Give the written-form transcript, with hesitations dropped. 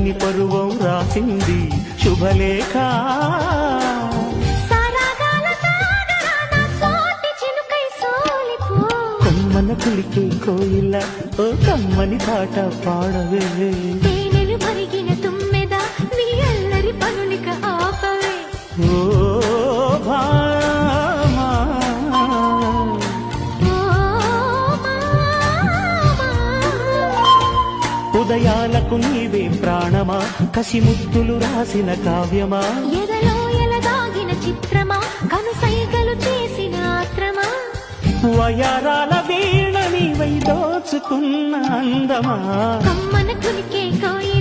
చల్లని పరువం రాసింది శుభలేఖ. కొమ్మన కులికే కోయిల ఓ కమ్మని పాట పాడవే. మరిగిన తుమ్మెద నీ అల్లరి పనులిక ఆపవే. ఓ భామా ఉదయాలకు నీవే ప్రాణమా, కసి ముద్దులు రాసిన కావ్యమా, ఎదలో ఎలదాగిన చిత్రమా, కనుసైగలు చేసిన ఆత్రమా, వయారాల వీణ నీవై దోచుకున్న అందమా. కమ్మన కులికే కోయి